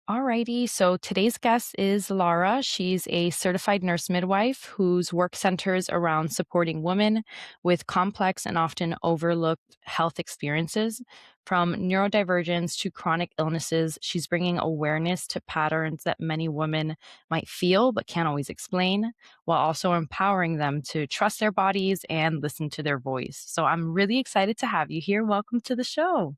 Alrighty, so today's guest is Lara. She's a certified nurse midwife whose work centers around supporting women with complex and often overlooked health experiences. From neurodivergence to chronic illnesses, she's bringing awareness to patterns that many women might feel but can't always explain, while also empowering them to trust their bodies and listen to their voice. So I'm really excited to have you here. Welcome to the show.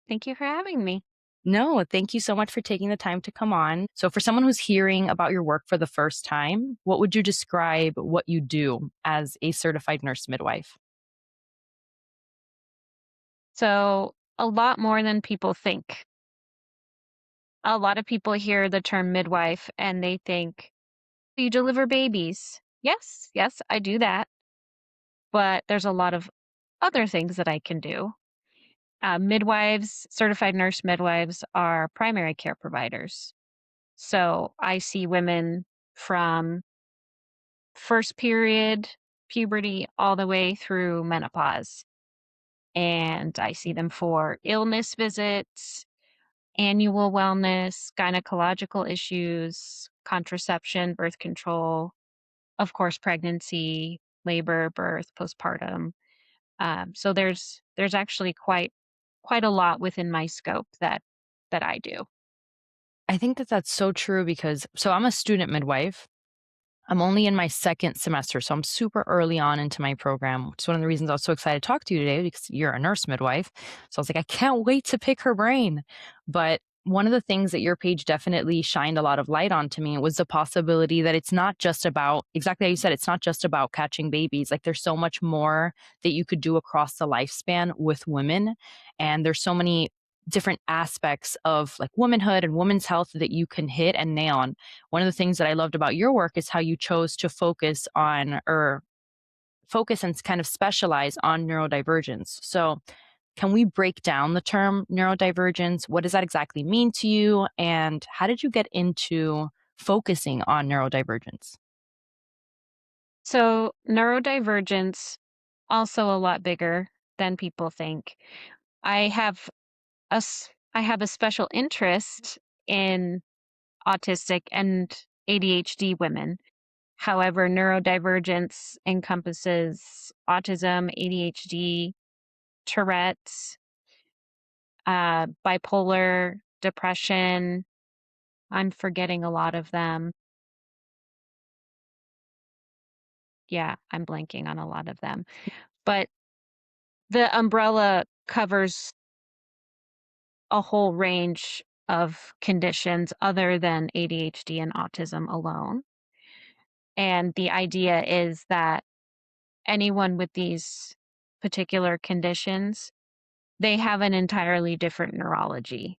Thank you for having me. No, thank you so much for taking the time to come on. So, for someone who's hearing about your work for the first time, what would you describe what you do as a certified nurse midwife? So, a lot more than people think. A lot of people hear the term midwife and they think, you deliver babies. Yes, yes, I do that. But there's a lot of other things that I can do. Midwives, certified nurse midwives, are primary care providers. So, I see women from first period, puberty, all the way through menopause. And I see them for illness visits, annual wellness, gynecological issues, contraception, birth control, of course, pregnancy, labor, birth, postpartum. So there's actually quite a lot within my scope that I do. I think that that's so true because I'm a student midwife. I'm only in my second semester, so I'm super early on into my program, which is one of the reasons I was so excited to talk to you today because you're a nurse midwife. So I was like, I can't wait to pick her brain. But one of the things that your page definitely shined a lot of light on to me was the possibility that it's not just about exactly how you said, it's not just about catching babies. Like there's so much more that you could do across the lifespan with women. And there's so many different aspects of like womanhood and women's health that you can hit and nail on. One of the things that I loved about your work is how you chose to focus and kind of specialize on neurodivergence. So, can we break down the term neurodivergence? What does that exactly mean to you? And how did you get into focusing on neurodivergence? So neurodivergence also a lot bigger than people think. I have I have a special interest in autistic and ADHD women. However, neurodivergence encompasses autism, ADHD, Tourette's, bipolar, depression. I'm forgetting a lot of them. Yeah, I'm blanking on a lot of them. But the umbrella covers a whole range of conditions other than ADHD and autism alone. And the idea is that anyone with these particular conditions, they have an entirely different neurology.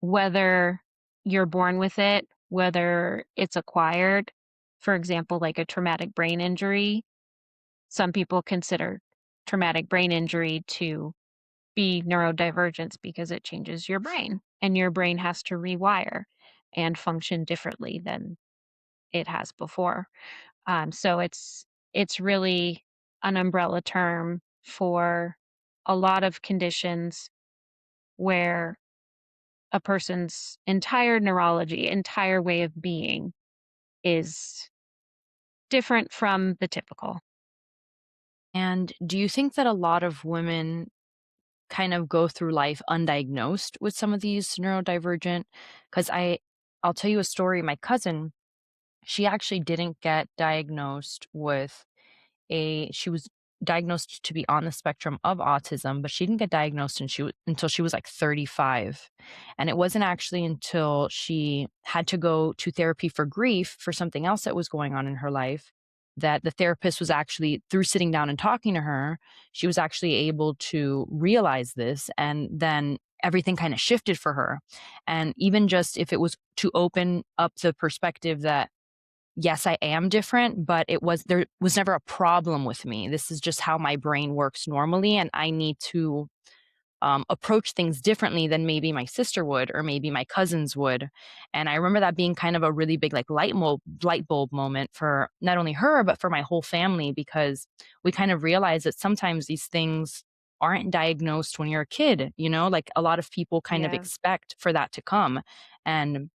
Whether you're born with it, whether it's acquired, for example, like a traumatic brain injury, some people consider traumatic brain injury to be neurodivergence because it changes your brain and your brain has to rewire and function differently than it has before. So it's really an umbrella term for a lot of conditions where a person's entire neurology, entire way of being is different from the typical. And do you think that a lot of women kind of go through life undiagnosed with some of these neurodivergent? Because I'll tell you a story. My cousin, she actually didn't get diagnosed with she was diagnosed to be on the spectrum of autism, but she didn't get diagnosed until she was like 35. And it wasn't actually until she had to go to therapy for grief for something else that was going on in her life that the therapist was actually, through sitting down and talking to her, she was actually able to realize this. And then everything kind of shifted for her. And even just if it was to open up the perspective that yes, I am different, but there was never a problem with me. This is just how my brain works normally, and I need to approach things differently than maybe my sister would or maybe my cousins would. And I remember that being kind of a really big like light bulb moment for not only her but for my whole family because we kind of realized that sometimes these things aren't diagnosed when you're a kid, like a lot of people kind of Yeah. expect for that to come. And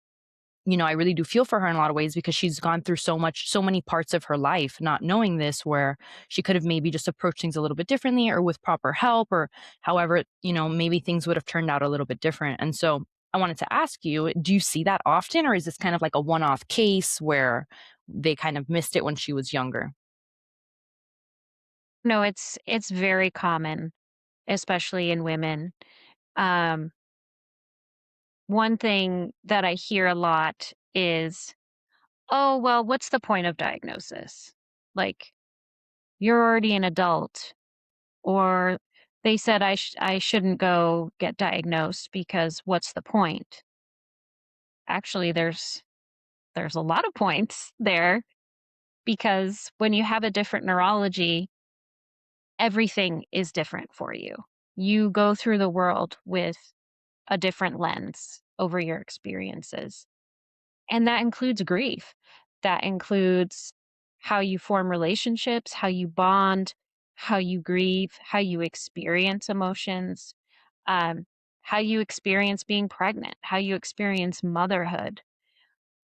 I really do feel for her in a lot of ways because she's gone through so many parts of her life not knowing this, where she could have maybe just approached things a little bit differently or with proper help, or however, maybe things would have turned out a little bit different. And so I wanted to ask you, do you see that often, or is this kind of like a one off case where they kind of missed it when she was younger? No, it's very common, especially in women. Um, One thing that I hear a lot is, "Oh, well, what's the point of diagnosis? Like, you're already an adult." Or they said I shouldn't go get diagnosed because what's the point? Actually, there's a lot of points there because when you have a different neurology, everything is different for you. You go through the world with a different lens over your experiences. And that includes grief. That includes how you form relationships, how you bond, how you grieve, how you experience emotions, um, how you experience being pregnant, how you experience motherhood,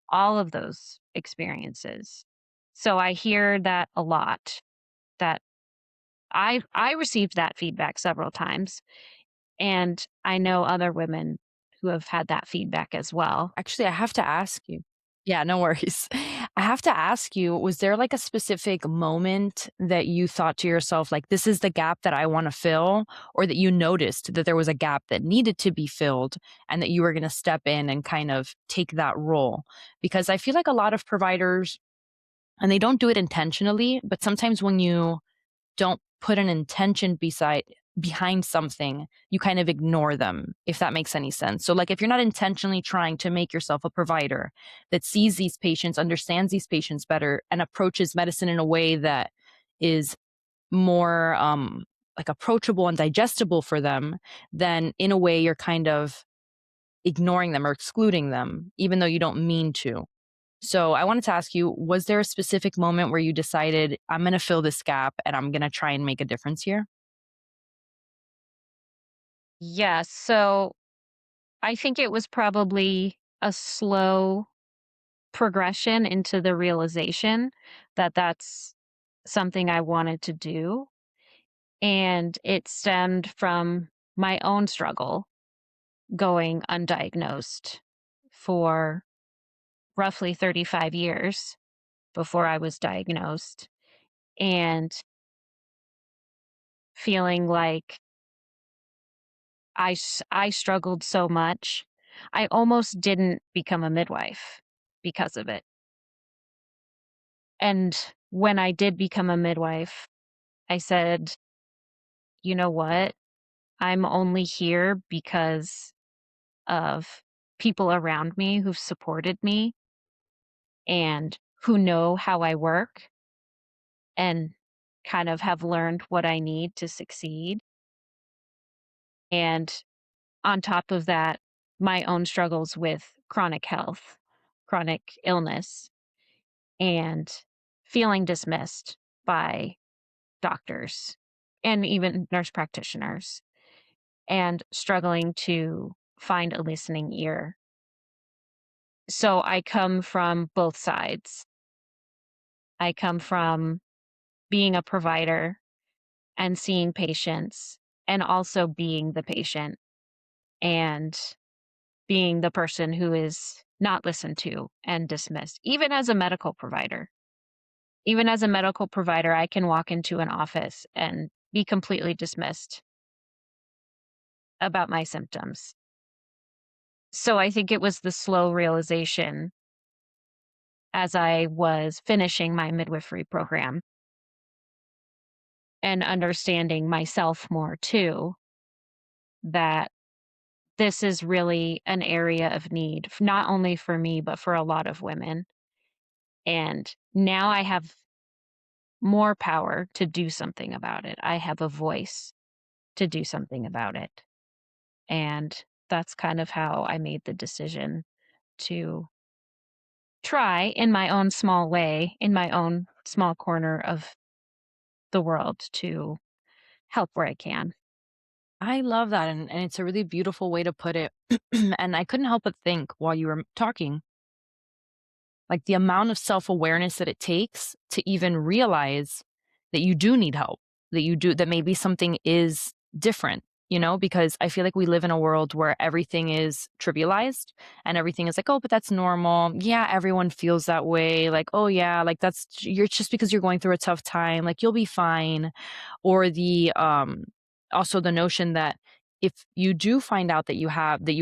all of those experiences. So I hear that a lot. That I received that feedback several times, and I know other women who have had that feedback as well. Actually, I have to ask you. Yeah, no worries. I have to ask you, was there like a specific moment that you thought to yourself, like, this is the gap that I want to fill, or that you noticed that there was a gap that needed to be filled and that you were going to step in and kind of take that role? Because I feel like a lot of providers, and they don't do it intentionally, but sometimes when you don't put an intention behind something, you kind of ignore them, if that makes any sense. So like if you're not intentionally trying to make yourself a provider that sees these patients, understands these patients better, and approaches medicine in a way that is more like approachable and digestible for them, then in a way you're kind of ignoring them or excluding them, even though you don't mean to. So I wanted to ask you, was there a specific moment where you decided, I'm going to fill this gap and I'm going to try and make a difference here? Yes, so I think it was probably a slow progression into the realization that that's something I wanted to do. And it stemmed from my own struggle going undiagnosed for roughly 35 years before I was diagnosed, and feeling like I struggled so much. I almost didn't become a midwife because of it. And when I did become a midwife, I said, "You know what? I'm only here because of people around me who've supported me and who know how I work and kind of have learned what I need to succeed." And on top of that, my own struggles with chronic health, chronic illness, and feeling dismissed by doctors and even nurse practitioners, and struggling to find a listening ear. So I come from both sides. I come from being a provider and seeing patients, and also being the patient and being the person who is not listened to and dismissed, even as a medical provider. Even as a medical provider, I can walk into an office and be completely dismissed about my symptoms. So I think it was the slow realization as I was finishing my midwifery program and understanding myself more too, that this is really an area of need, not only for me, but for a lot of women. And now I have more power to do something about it. I have a voice to do something about it. And that's kind of how I made the decision to try in my own small way, in my own small corner of the world, to help where I can. I love that, and it's a really beautiful way to put it. And I couldn't help but think while you were talking, like the amount of self-awareness that it takes to even realize that you do need help, that maybe something is different, because I feel like we live in a world where everything is trivialized and everything is like, "Oh, but that's normal. Yeah, everyone feels that way." Like, "Oh yeah, like you're just because you're going through a tough time, like you'll be fine." Or also the notion that if you do find out that you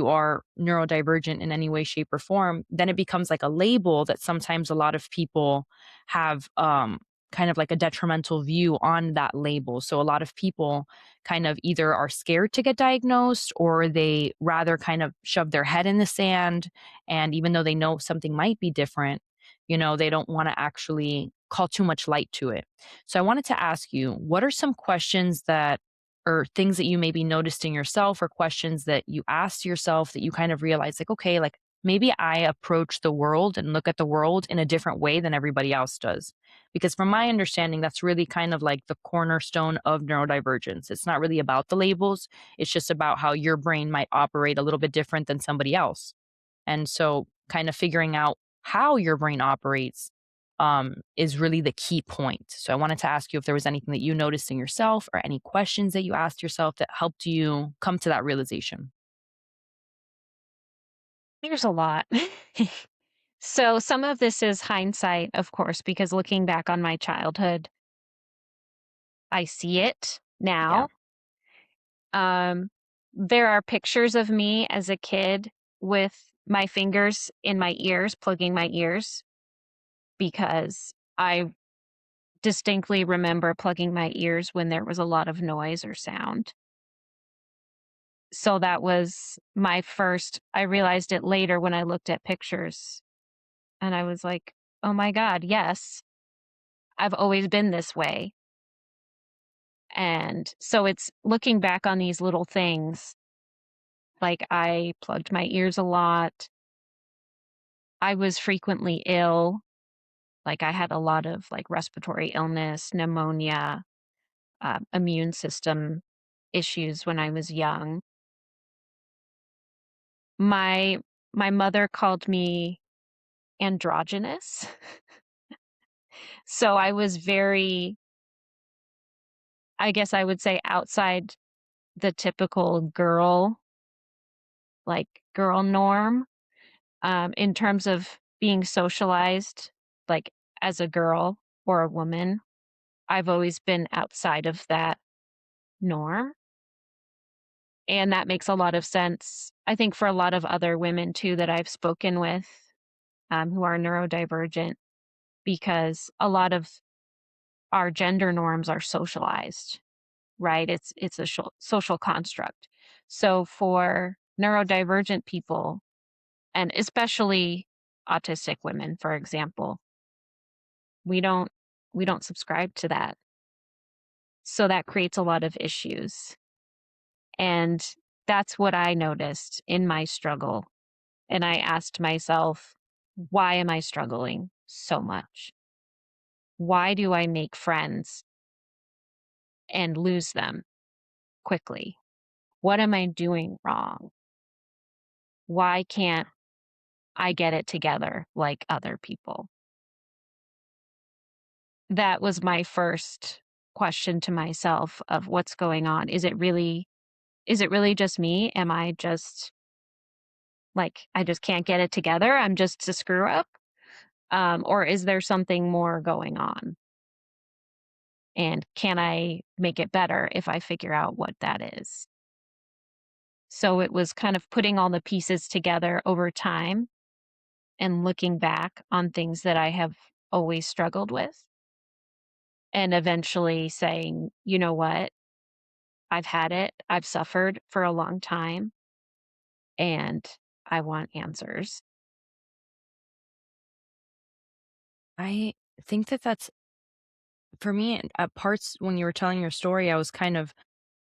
are neurodivergent in any way, shape, or form, then it becomes like a label that sometimes a lot of people have kind of like a detrimental view on that label. So a lot of people kind of either are scared to get diagnosed, or they rather kind of shove their head in the sand. And even though they know something might be different, they don't want to actually call too much light to it. So I wanted to ask you, what are some questions that or things that you maybe noticed in yourself, or questions that you asked yourself that you kind of realized, like, okay, like maybe I approach the world and look at the world in a different way than everybody else does? Because from my understanding, that's really kind of like the cornerstone of neurodivergence. It's not really about the labels, it's just about how your brain might operate a little bit different than somebody else. And so, kind of figuring out how your brain operates is really the key point. So, I wanted to ask you if there was anything that you noticed in yourself, or any questions that you asked yourself that helped you come to that realization. There's a lot. So some of this is hindsight, of course, because looking back on my childhood, I see it Yeah. now. Um, there are pictures of me as a kid with my fingers in my ears, plugging my ears, because I distinctly remember plugging my ears when there was a lot of noise or sound. So that was my first, I realized it later when I looked at pictures, and I was like, "Oh my god, yes, I've always been this way." And so it's looking back on these little things, like I plugged my ears a lot. I was frequently ill, like I had a lot of like respiratory illness, pneumonia, immune system issues when I was young. My my mother called me androgynous. So I was very, I guess I would say, outside the typical girl, like girl norm, in terms of being socialized, like as a girl or a woman. I've always been outside of that norm. And that makes a lot of sense, I think, for a lot of other women too that I've spoken with, who are neurodivergent, because a lot of our gender norms are socialized, right? It's a social construct. So for neurodivergent people, and especially autistic women, for example, we don't we don't subscribe to that. So that creates a lot of issues. And that's what I noticed in my struggle. And I asked myself, why am I struggling so much? Why do I make friends and lose them quickly? What am I doing wrong? Why can't I get it together like other people? That was my first question to myself of what's going on. Is it really just me? Am I just like I just can't get it together? I'm just a screw up? Or is there something more going on? And can I make it better if I figure out what that is? So it was kind of putting all the pieces together over time and looking back on things that I have always struggled with, and eventually saying, you know what? I've had it. I've suffered for a long time, and I want answers. I think that that's for me at parts when you were telling your story, I was kind of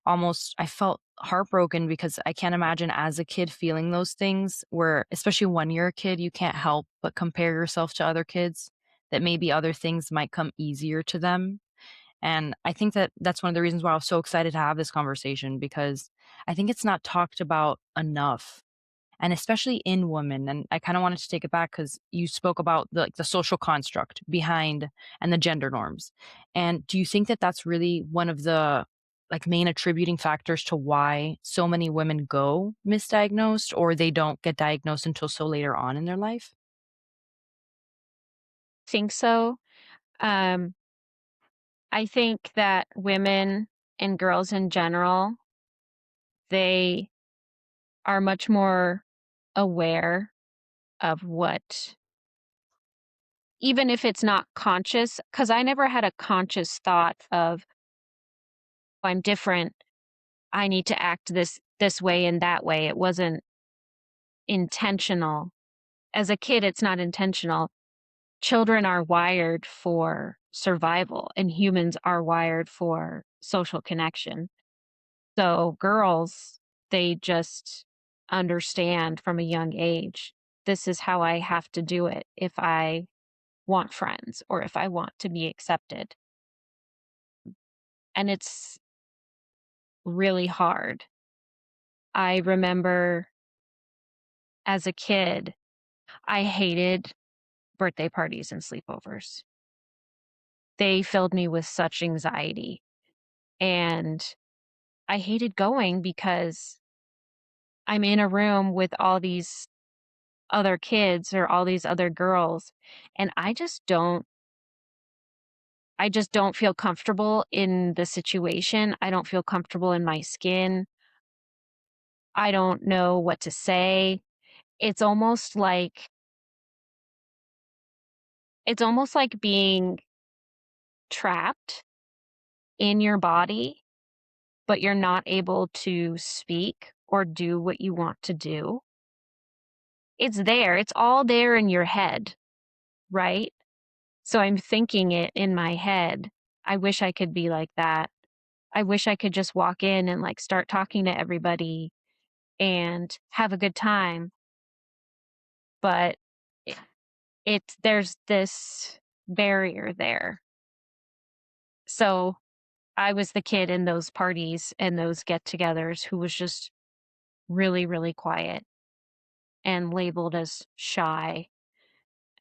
I felt heartbroken because I can't imagine as a kid feeling those things where, especially when you're a kid, you can't help but compare yourself to other kids, that maybe other things might come easier to them. And I think that that's one of the reasons why I was so excited to have this conversation because I think it's not talked about enough, and especially in women. And I kind of wanted to take it back because you spoke about the social construct behind and the gender norms. And do you think that that's really one of the main attributing factors to why so many women go misdiagnosed or they don't get diagnosed until so later on in their life? Think so. Um, I think that women and girls in general, they are much more aware of what, even if it's not conscious, because I never had a conscious thought of, "Oh, I'm different. I need to act this way and that way." It wasn't intentional. As a kid, it's not intentional. Children are wired for survival, and humans are wired for social connection. So girls, they just understand from a young age, this is how I have to do it if I want friends or if I want to be accepted. And it's really hard. I remember as a kid, I hated birthday parties and sleepovers. They filled me with such anxiety. And I hated going because I'm in a room with all these other kids or all these other girls, and I just don't feel comfortable in the situation. I don't feel comfortable in my skin. I don't know what to say. It's almost like it's almost like being trapped in your body, but you're not able to speak or do what you want to do. It's there. It's all there in your head, right? So I'm thinking it in my head. I wish I could be like that. I wish I could just walk in and like start talking to everybody and have a good time. But it, there's this barrier there. So I was the kid in those parties and those get-togethers who was just really, really quiet and labeled as shy.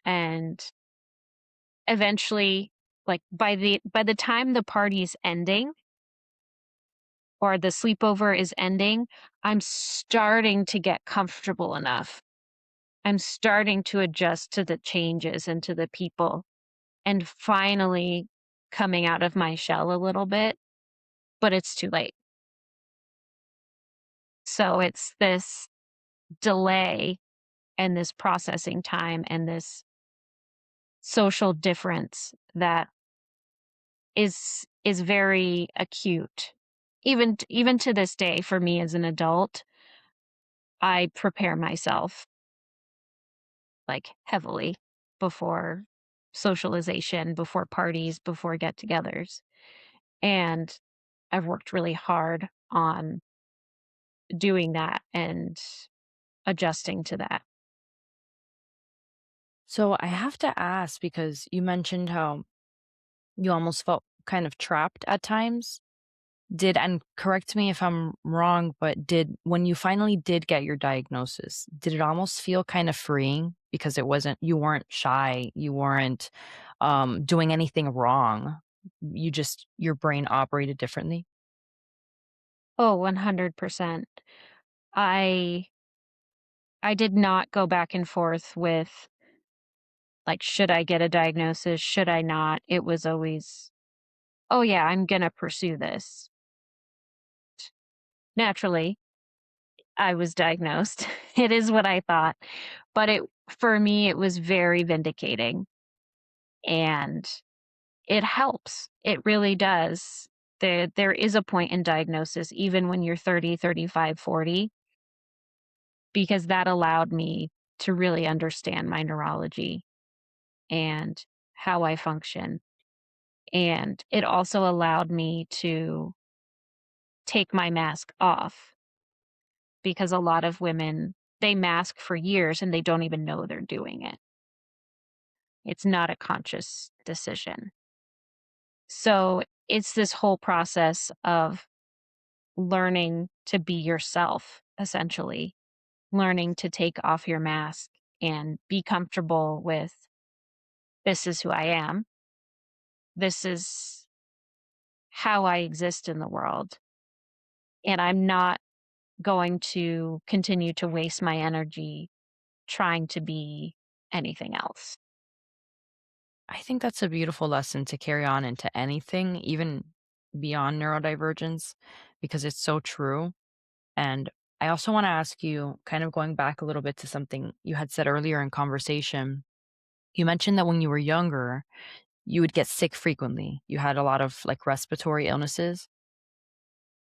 And eventually, like by the time the party's ending or the sleepover is ending, I'm starting to get comfortable enough. I'm starting to adjust to the changes and to the people and finally coming out of my shell a little bit, but it's too late. So it's this delay and this processing time and this social difference that is very acute. Even to this day for me as an adult, I prepare myself like heavily before socialization, before parties, before get-togethers. And I've worked really hard on doing that and adjusting to that. So I have to ask because you mentioned how you almost felt kind of trapped at times. Did and correct me if I'm wrong, but did when you finally did get your diagnosis, did it almost feel kind of freeing because it wasn't you weren't shy, you weren't, doing anything wrong, you just your brain operated differently? Oh, 100%. I I did not go back and forth with like, should I get a diagnosis? Should I not? It was always, oh yeah, I'm gonna pursue this. Naturally, I was diagnosed. It is what I thought. But it for me, it was very vindicating and it helps. It really does. There is a point in diagnosis, even when you're 30, 35, 40, because that allowed me to really understand my neurology and how I function. And it also allowed me to take my mask off because a lot of women, they mask for years and they don't even know they're doing it. It's not a conscious decision. So it's this whole process of learning to be yourself, essentially, learning to take off your mask and be comfortable with this is who I am. This is how I exist in the world. And I'm not going to continue to waste my energy trying to be anything else. I think that's a beautiful lesson to carry on into anything, even beyond neurodivergence, because it's so true. And I also want to ask you, kind of going back a little bit to something you had said earlier in conversation. You mentioned that when you were younger, you would get sick frequently. You had a lot of like respiratory illnesses.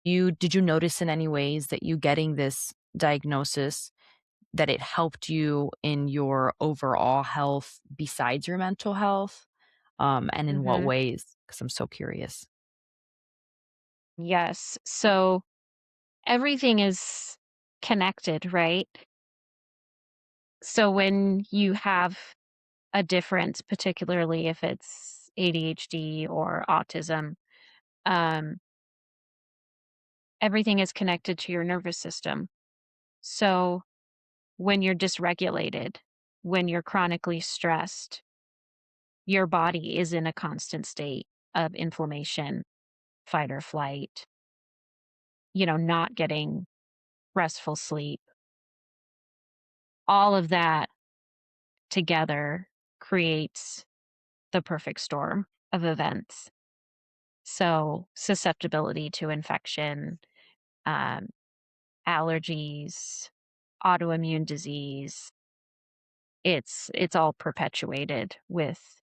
Did you notice in any ways that you getting this diagnosis that it helped you in your overall health besides your mental health? And in what Mhm. ways? Because I'm so curious. Yes. So everything is connected, right? So when you have a difference, particularly if it's ADHD or autism, um, everything is connected to your nervous system. So when you're dysregulated, when you're chronically stressed, your body is in a constant state of inflammation, fight or flight, not getting restful sleep. All of that together creates the perfect storm of events. So, susceptibility to infection, um, allergies, autoimmune disease, it's all perpetuated with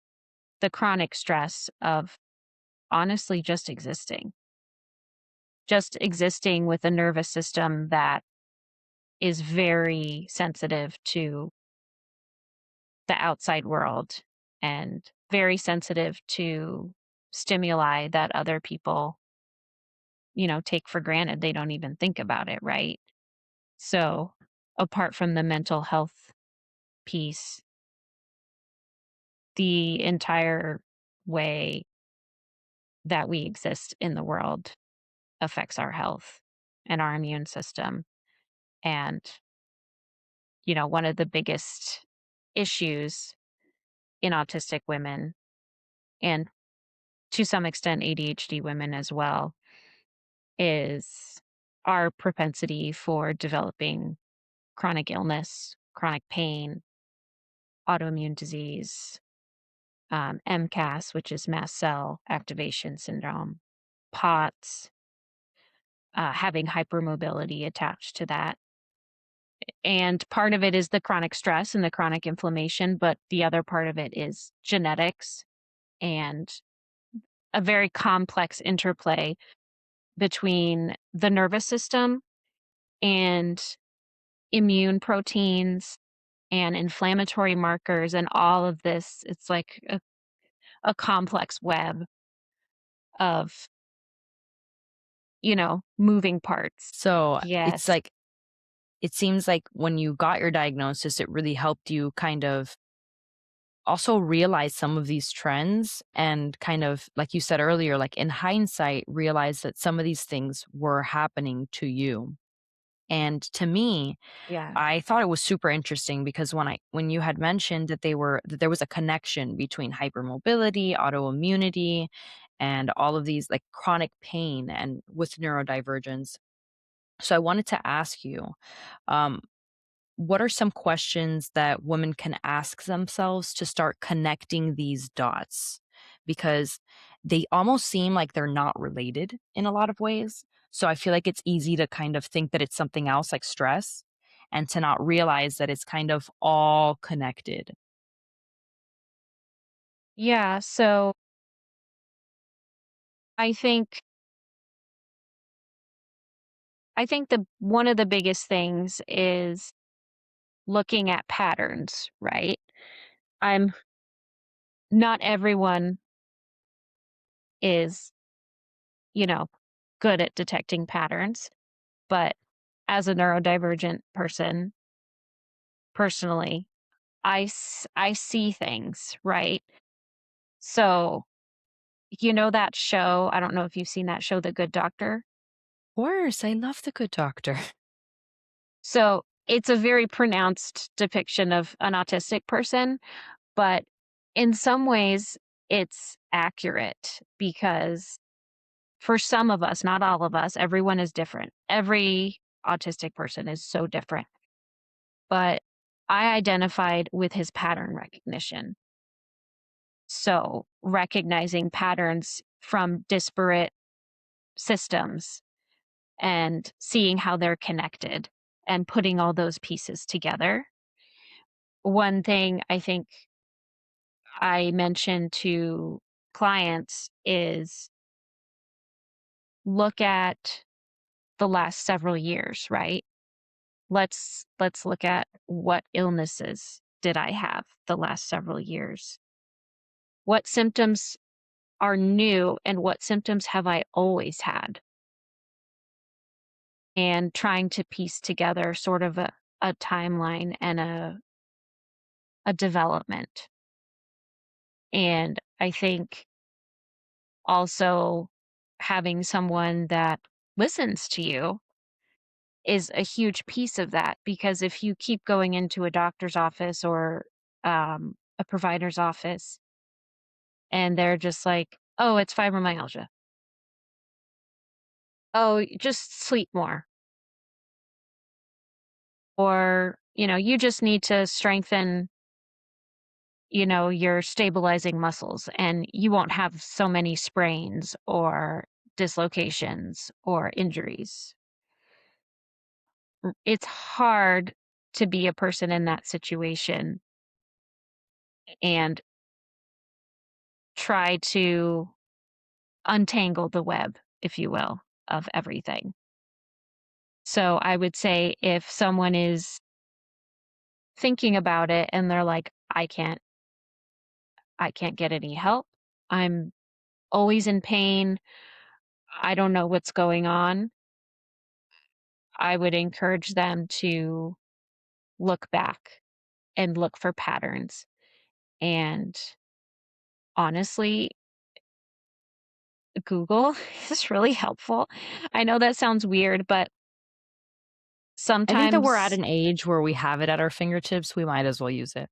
the chronic stress of honestly just existing with a nervous system that is very sensitive to the outside world and very sensitive to stimuli that other people, take for granted. They don't even think about it, right? So, apart from the mental health piece, the entire way that we exist in the world affects our health and our immune system. And, one of the biggest issues in autistic women, and to some extent ADHD women as well, is our propensity for developing chronic illness, chronic pain, autoimmune disease, MCAS, which is mast cell activation syndrome, POTS, having hypermobility attached to that. And part of it is the chronic stress and the chronic inflammation, but the other part of it is genetics and a very complex interplay between the nervous system and immune proteins and inflammatory markers and all of this. It's like a complex web of, moving parts. So it's Yes. like, it seems like when you got your diagnosis, it really helped you kind of also realize some of these trends and kind of, like you said earlier, like in hindsight, realize that some of these things were happening to you. And to me, Yeah. I thought it was super interesting because when you had mentioned that there was a connection between hypermobility, autoimmunity, and all of these like chronic pain and with neurodivergence. So I wanted to ask you, um, what are some questions that women can ask themselves to start connecting these dots? Because they almost seem like they're not related in a lot of ways. So I feel like it's easy to kind of think that it's something else like stress and to not realize that it's kind of all connected. Yeah. So I think I think the one of the biggest things is looking at patterns, right? I'm Not everyone is, you know, good at detecting patterns, but as a neurodivergent person, personally, I see things, right? So You know that show? I don't know if you've seen that show, The Good Doctor? Of course, I love The Good Doctor. So, it's a very pronounced depiction of an autistic person, but in some ways, it's accurate because for some of us, not all of us, everyone is different. Every autistic person is so different. But I identified with his pattern recognition. So, recognizing patterns from disparate systems and seeing how they're connected and putting all those pieces together. One thing I think I mention to clients is look at the last several years, right? Let's look at what illnesses did I have the last several years? What symptoms are new and what symptoms have I always had? And trying to piece together sort of a timeline and a development. And I think also having someone that listens to you is a huge piece of that because if you keep going into a doctor's office or a provider's office and they're just like, oh, it's fibromyalgia. Oh, just sleep more. Or, you just need to strengthen, your stabilizing muscles and you won't have so many sprains or dislocations or injuries. It's hard to be a person in that situation and try to untangle the web, if you will, of everything. So I would say if someone is thinking about it and they're like, I can't get any help. I'm always in pain. I don't know what's going on. I would encourage them to look back and look for patterns. And honestly, Google is really helpful. I know that sounds weird, but I think that we're at sometimes, an age where we have it at our fingertips, we might as well use it.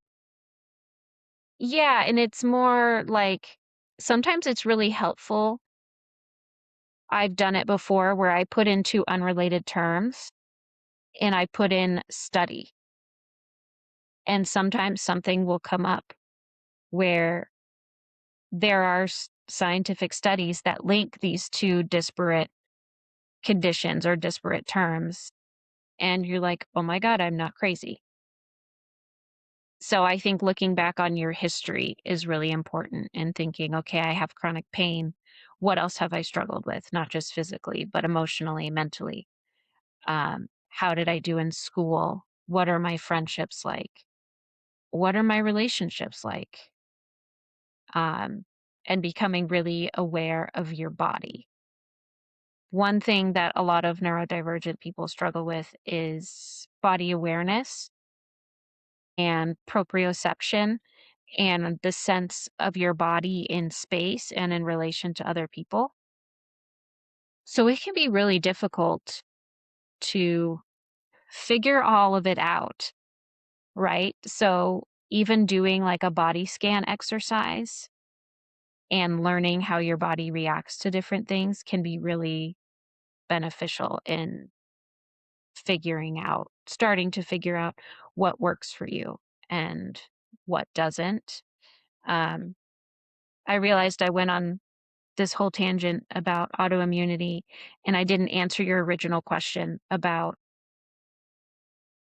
yeah, and it's more like sometimes it's really helpful. I've done it before where I put in two unrelated terms and I put in study, and sometimes something will come up where there are scientific studies that link these two disparate conditions or disparate terms. And you're like, oh my God, I'm not crazy. So I think looking back on your history is really important and thinking, okay, I have chronic pain. What else have I struggled with? Not just physically, but emotionally, mentally. How did I do in school? What are my friendships like? What are my relationships like? Um, and becoming really aware of your body. One thing that a lot of neurodivergent people struggle with is body awareness and proprioception and the sense of your body in space and in relation to other people. So it can be really difficult to figure all of it out, right? So even doing like a body scan exercise and learning how your body reacts to different things can be really beneficial in starting to figure out what works for you and what doesn't. Um, I realized I went on this whole tangent about autoimmunity and I didn't answer your original question about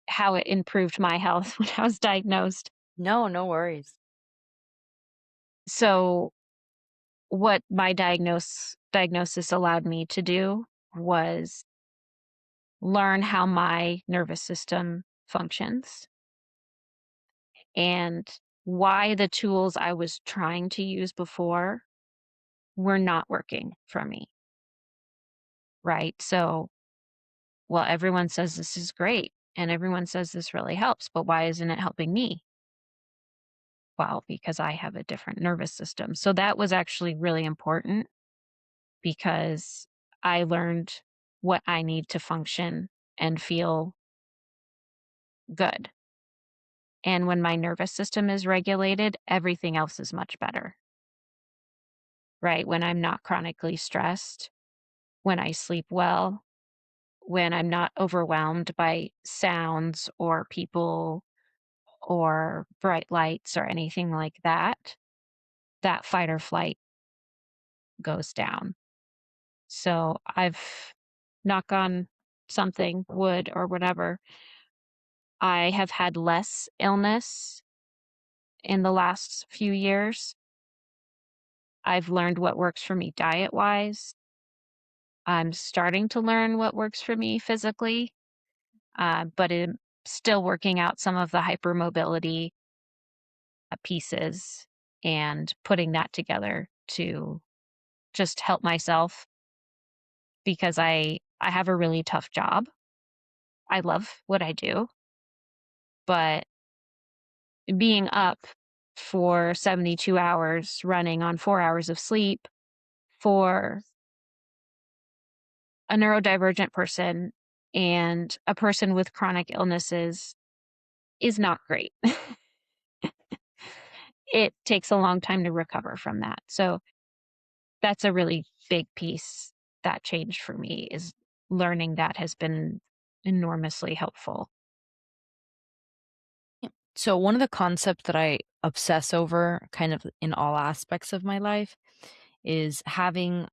how it improved my health when I was diagnosed. No, no worries. So, what my diagnosis allowed me to do was learn how my nervous system functions and why the tools I was trying to use before were not working for me, right? So, well, everyone says this is great and everyone says this really helps, but why isn't it helping me? well, because I have a different nervous system. So that was actually really important because I learned what I need to function and feel good. And when my nervous system is regulated, everything else is much better, right? When I'm not chronically stressed, when I sleep well, when I'm not overwhelmed by sounds or people or bright lights or anything like that, that fight or flight goes down. So I've knock on something, wood or whatever, I have had less illness in the last few years. I've learned what works for me diet wise. I'm starting to learn what works for me physically, but I'm still working out some of the hypermobility pieces and putting that together to just help myself because I have a really tough job. I love what I do, but being up for 72 hours, running on 4 hours of sleep for a neurodivergent person and a person with chronic illnesses is not great. It takes a long time to recover from that. So that's a really big piece that changed for me is learning that has been enormously helpful. Yeah. So, one of the concepts that I obsess over kind of in all aspects of my life is having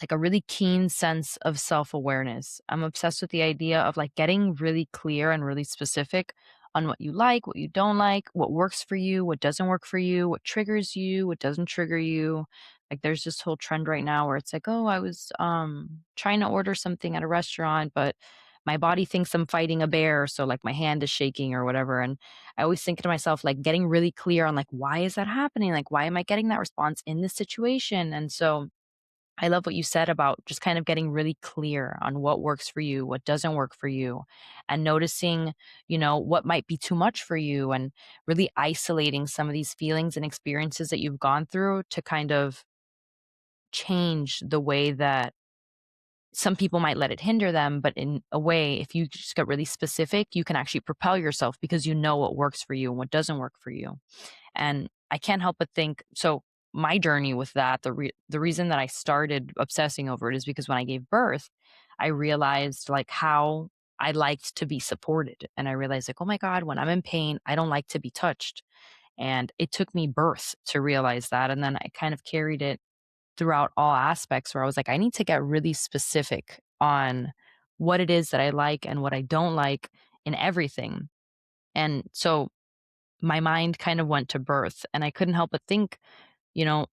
like a really keen sense of self-awareness. I'm obsessed with the idea of like getting really clear and really specific on what you like, what you don't like, what works for you, what doesn't work for you, what triggers you, what doesn't trigger you. Like there's this whole trend right now where it's like, "Oh, I was trying to order something at a restaurant, but my body thinks I'm fighting a bear, so like my hand is shaking or whatever." And I always think to myself like getting really clear on like why is that happening? Like why am I getting that response in this situation? And so I love what you said about just kind of getting really clear on what works for you, what doesn't work for you, and noticing, what might be too much for you, and really isolating some of these feelings and experiences that you've gone through to kind of change the way that some people might let it hinder them. But in a way, if you just get really specific, you can actually propel yourself because you know what works for you and what doesn't work for you. And I can't help but think so my journey with that, the reason that I started obsessing over it is because when I gave birth, I realized like how I liked to be supported. And I realized like, oh my God, when I'm in pain, I don't like to be touched. And it took me birth to realize that. And then I kind of carried it throughout all aspects where I was like, I need to get really specific on what it is that I like and what I don't like in everything. And so my mind kind of went to birth and I couldn't help but think, you know,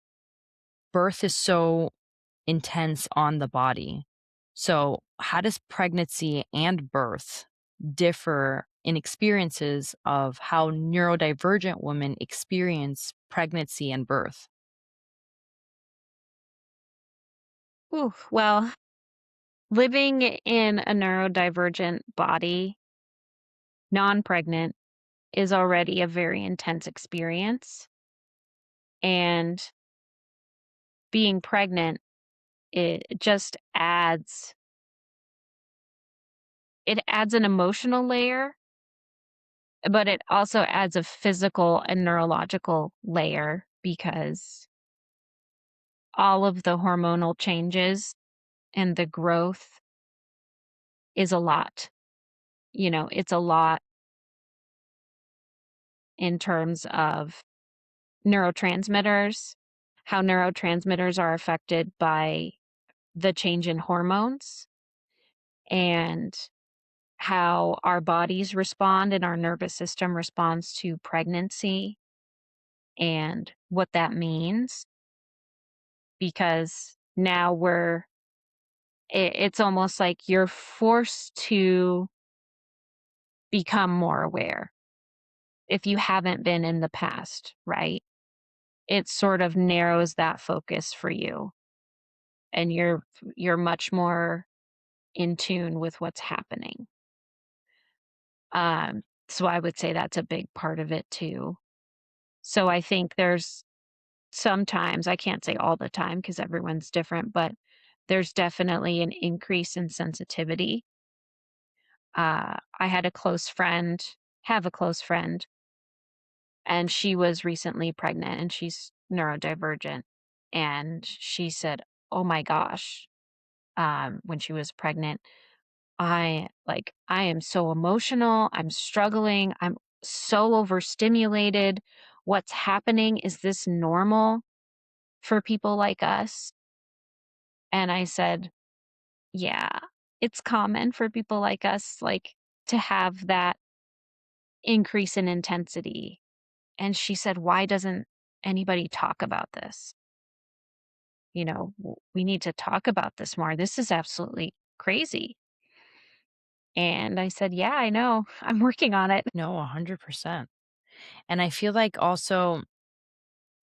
birth is so intense on the body. So, how does pregnancy and birth differ in experiences of how neurodivergent women experience pregnancy and birth? Ooh, well, living in a neurodivergent body, non pregnant, is already a very intense experience. And being pregnant, it just adds an emotional layer, but it also adds a physical and neurological layer because all of the hormonal changes and the growth is a lot. It's a lot in terms of neurotransmitters, how neurotransmitters are affected by the change in hormones and how our bodies respond and our nervous system responds to pregnancy and what that means because now it's almost like you're forced to become more aware if you haven't been in the past, right? It sort of narrows that focus for you and you're much more in tune with what's happening. So I would say that's a big part of it too. So I think there's sometimes, I can't say all the time because everyone's different, but there's definitely an increase in sensitivity. I had a close friend, have a close friend, and she was recently pregnant and she's neurodivergent. And she said, "Oh my gosh," when she was pregnant, I am so emotional. I'm struggling. I'm so overstimulated. What's happening? Is this normal for people like us?" And I said, "Yeah, it's common for people like us, like, to have that increase in intensity." And she said, "Why doesn't anybody talk about this? We need to talk about this more. This is absolutely crazy." And I said, "Yeah, I know. I'm working on it." No, 100%. And I feel like also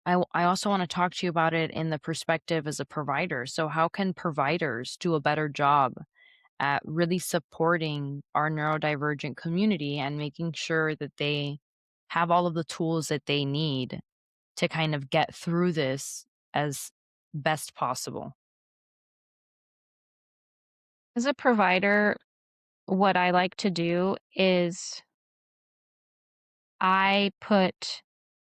I also wanna talk to you about it in the perspective as a provider. So how can providers do a better job at really supporting our neurodivergent community and making sure that they have all of the tools that they need to kind of get through this as best possible? As a provider, what I like to do is I put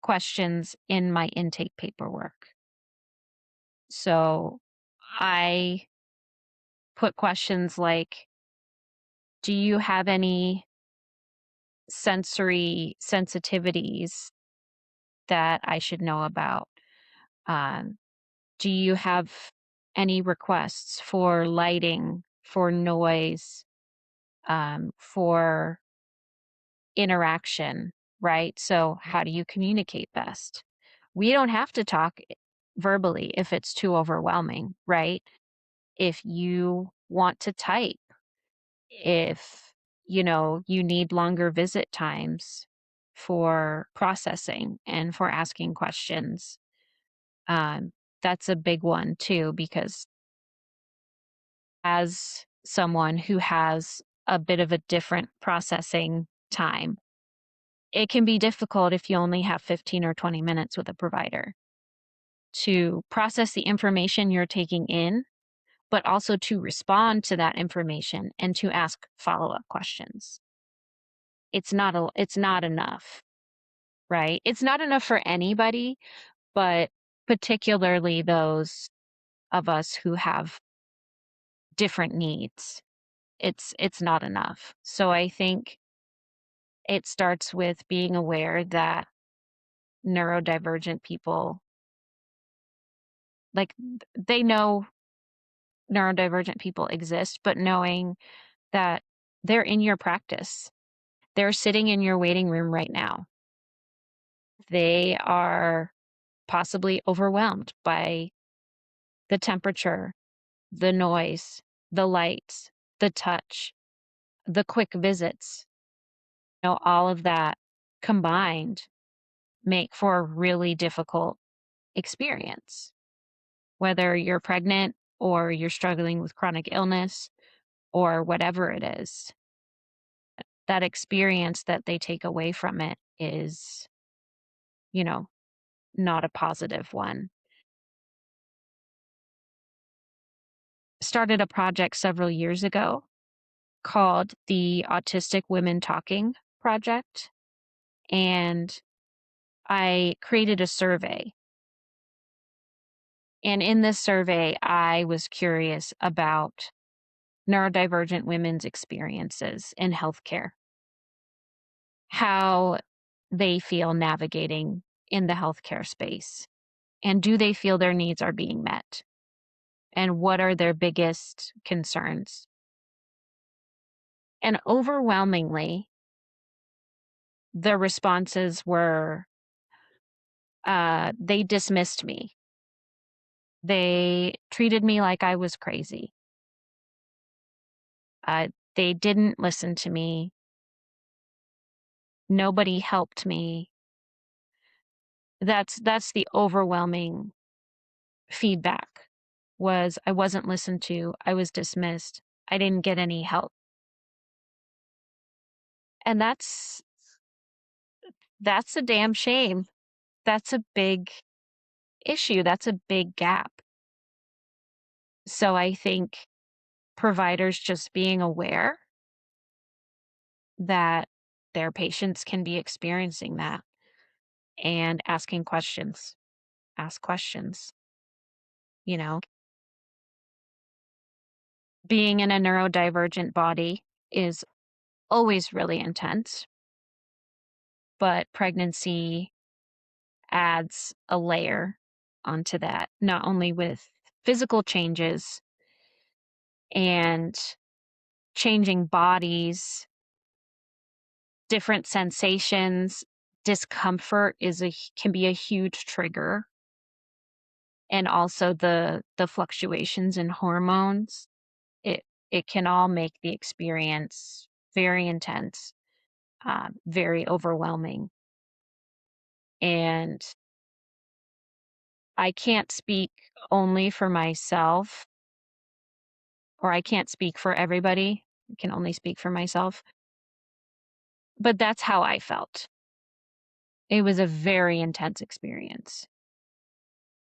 questions in my intake paperwork. So I put questions like, "Do you have any sensory sensitivities that I should know about? Um, do you have any requests for lighting, for noise, for interaction?" Right? So, how do you communicate best? We don't have to talk verbally if it's too overwhelming, right? If you want to type, if you need longer visit times for processing and for asking questions, um, that's a big one too, because as someone who has a bit of a different processing time, it can be difficult if you only have 15 or 20 minutes with a provider to process the information you're taking in, but also to respond to that information and to ask follow-up questions. It's not enough, right? It's not enough for anybody, but particularly those of us who have different needs. It's not enough. So I think it starts with being aware that neurodivergent people, like, they know neurodivergent people exist, but knowing that they're in your practice. They're sitting in your waiting room right now. They are possibly overwhelmed by the temperature, the noise, the lights, the touch, the quick visits. All of that combined make for a really difficult experience. Whether you're pregnant or you're struggling with chronic illness or whatever it is, that experience that they take away from it is, you know, not a positive one. Started a project several years ago called the Autistic Women Talking Project, and I created a survey. And in this survey, I was curious about neurodivergent women's experiences in healthcare, how they feel navigating in the healthcare space, and do they feel their needs are being met? And what are their biggest concerns? And overwhelmingly, the responses were they dismissed me. They treated me like I was crazy. They didn't listen to me. Nobody helped me. That's the overwhelming feedback, was I wasn't listened to, I was dismissed, I didn't get any help. And that's a damn shame. that's a big issue. That's a big gap. So I think providers just being aware that their patients can be experiencing that and asking questions. Ask questions, you know. Being in a neurodivergent body is always really intense, but pregnancy adds a layer onto that, not only with physical changes and changing bodies, different sensations, discomfort can be a huge trigger, and also the fluctuations in hormones. It can all make the experience very intense, very overwhelming. And I can't speak only for myself, or I can't speak for everybody. I can only speak for myself. But that's how I felt. It was a very intense experience.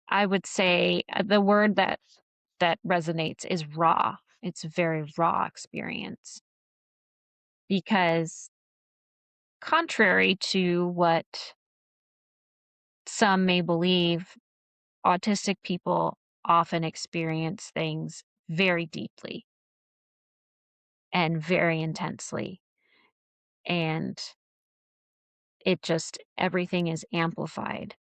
I would say the word that resonates is raw. It's a very raw experience because contrary to what some may believe, autistic people often experience things very deeply and very intensely. And everything is amplified.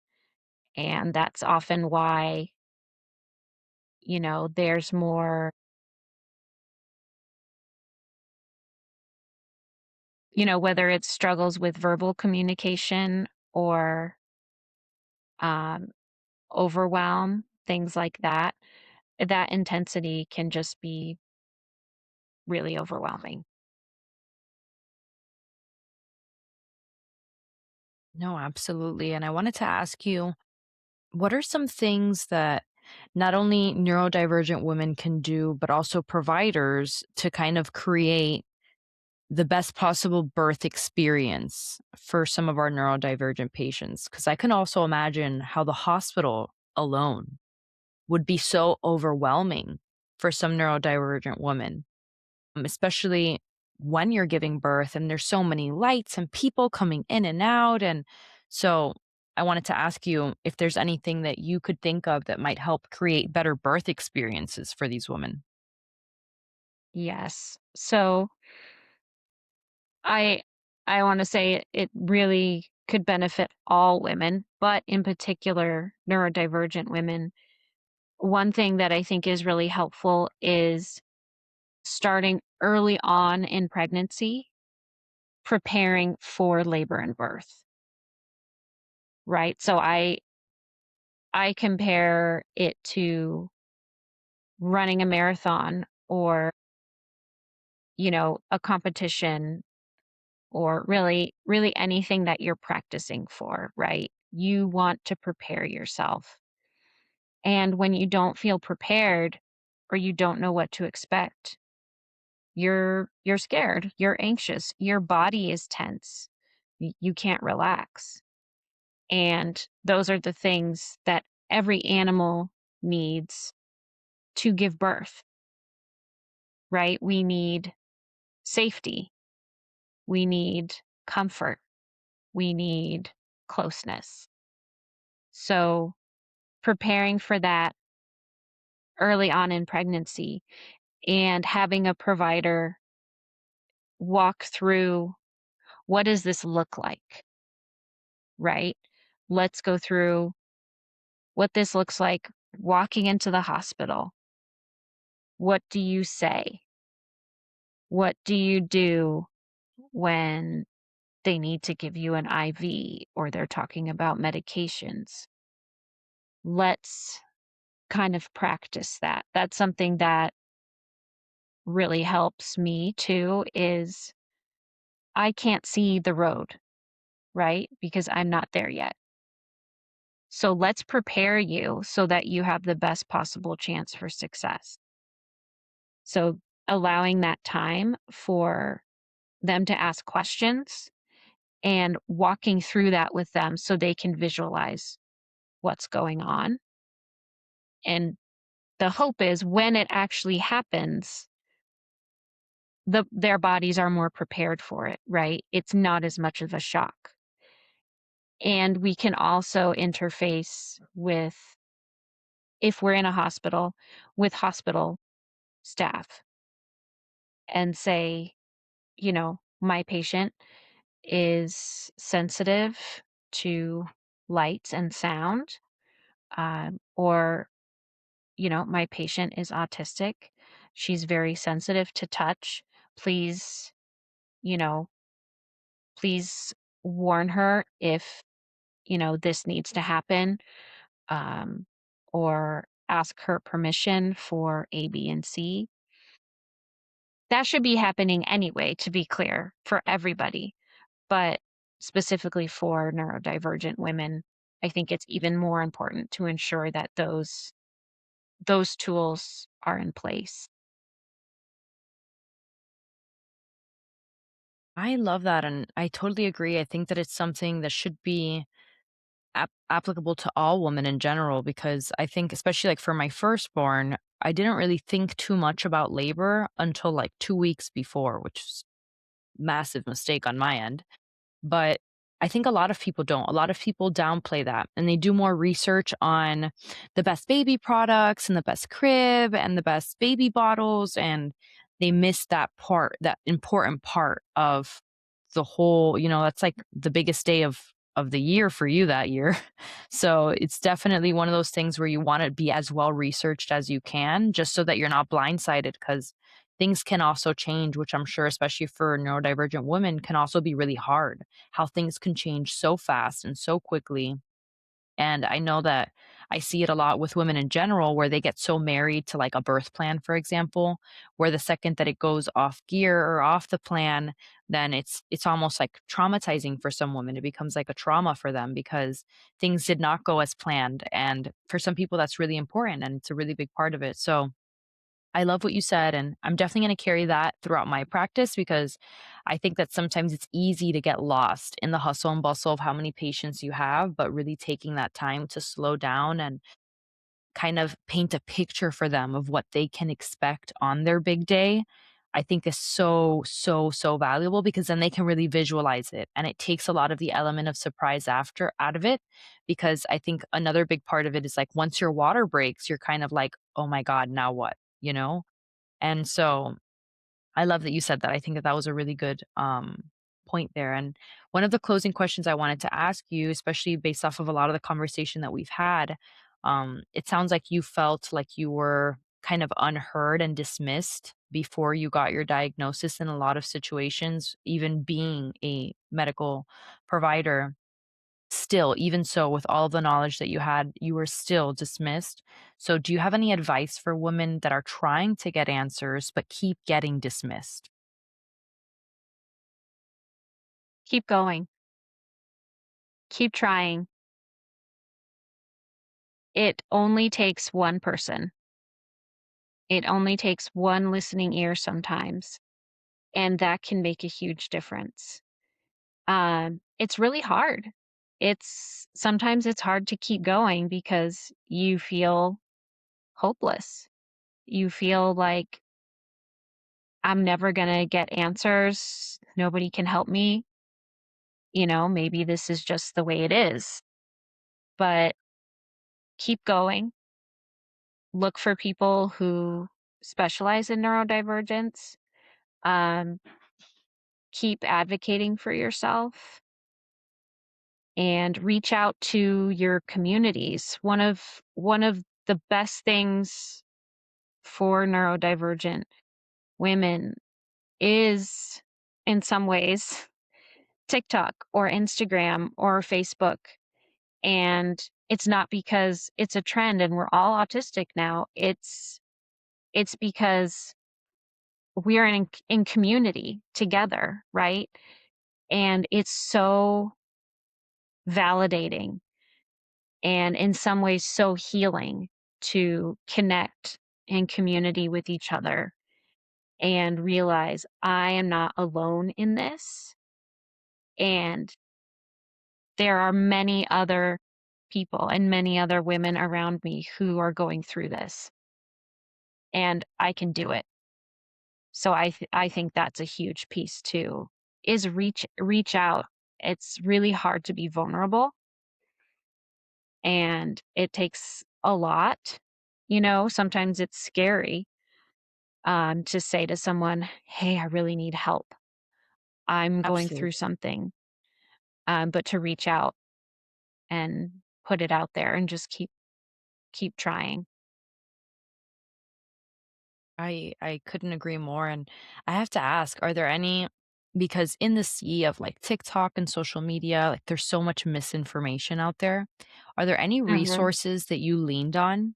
And that's often why, there's more, whether it's struggles with verbal communication or um, overwhelm, things like that, that intensity can just be really overwhelming. No, absolutely. And I wanted to ask you, what are some things that not only neurodivergent women can do, but also providers to kind of create the best possible birth experience for some of our neurodivergent patients? Because I can also imagine how the hospital alone would be so overwhelming for some neurodivergent women, especially when you're giving birth and there's so many lights and people coming in and out. And so I wanted to ask you if there's anything that you could think of that might help create better birth experiences for these women. Yes. So I I want to say it really could benefit all women, but in particular neurodivergent women. One thing that I think is really helpful is starting early on in pregnancy, preparing for labor and birth, right? So I compare it to running a marathon or, a competition or really anything that you're practicing for, right? You want to prepare yourself. And when you don't feel prepared or you don't know what to expect, you're scared, you're anxious, your body is tense. You can't relax. And those are the things that every animal needs to give birth, right? We need safety, we need comfort, we need closeness. So, preparing for that early on in pregnancy and having a provider walk through, what does this look like, right? Let's go through what this looks like walking into the hospital. What do you say? What do you do when they need to give you an IV or they're talking about medications? Let's kind of practice that. That's something that really helps me too is I can't see the road, right? Because I'm not there yet. So let's prepare you so that you have the best possible chance for success. So allowing that time for them to ask questions and walking through that with them so they can visualize what's going on. And the hope is when it actually happens, their bodies are more prepared for it, right? It's not as much of a shock. And we can also interface with, if we're in a hospital, with hospital staff and say, my patient is sensitive to lights and sound, or, my patient is autistic. She's very sensitive to touch. Please, you know, please warn her if, this needs to happen, um, or ask her permission for A, B, and C. That should be happening anyway, to be clear, for everybody. But specifically for neurodivergent women, I think it's even more important to ensure that those tools are in place. I love that, and I totally agree. I think that it's something that should be applicable to all women in general because I think, especially like for my firstborn, I didn't really think too much about labor until like 2 weeks before, which is massive mistake on my end. But I think a lot of people don't. A lot of people downplay that and they do more research on the best baby products and the best crib and the best baby bottles. And they miss that part, that important part of the whole, that's like the biggest day of the year for you that year. So it's definitely one of those things where you want to be as well researched as you can, just so that you're not blindsided because things can also change, which I'm sure, especially for neurodivergent women, can also be really hard how things can change so fast and so quickly. And I know that I see it a lot with women in general where they get so married to like a birth plan, for example, where the second that it goes off gear or off the plan, then it's almost like traumatizing for some women. It becomes like a trauma for them because things did not go as planned. And for some people that's really important and it's a really big part of it. So I love what you said, and I'm definitely going to carry that throughout my practice because I think that sometimes it's easy to get lost in the hustle and bustle of how many patients you have, but really taking that time to slow down and kind of paint a picture for them of what they can expect on their big day, I think is so, so, so valuable because then they can really visualize it. And it takes a lot of the element of surprise after out of it. Because I think another big part of it is like once your water breaks, you're kind of like, oh my God, now what? You know? And so I love that you said that. I think that that was a really good point there. And one of the closing questions I wanted to ask you, especially based off of a lot of the conversation that we've had, it sounds like you felt like you were kind of unheard and dismissed before you got your diagnosis in a lot of situations, even being a medical provider. Still, even so, with all the knowledge that you had, you were still dismissed. So, do you have any advice for women that are trying to get answers but keep getting dismissed? Keep going. Keep trying. It only takes one person. It only takes one listening ear sometimes, and that can make a huge difference. It's really hard. Sometimes it's hard to keep going because you feel hopeless. You feel like I'm never going to get answers. Nobody can help me. Maybe this is just the way it is. But keep going. Look for people who specialize in neurodivergence. Um, Keep advocating for yourself and reach out to your communities. One of the best things for neurodivergent women is, in some ways, TikTok or Instagram or Facebook. And it's not because it's a trend and we're all autistic now. It's because we are in community together, right? And it's so validating and in some ways so healing to connect in community with each other and realize I am not alone in this. And there are many other people and many other women around me who are going through this, and I can do it. So I think that's a huge piece too, is reach out. It's really hard to be vulnerable, and it takes a lot. Sometimes it's scary, to say to someone, "Hey, I really need help. I'm going Absolutely. through something." But to reach out and put it out there and just keep trying. I couldn't agree more, and I have to ask, are there any, because in the sea of, like, TikTok and social media, like, there's so much misinformation out there. Are there any Mhm. resources that you leaned on,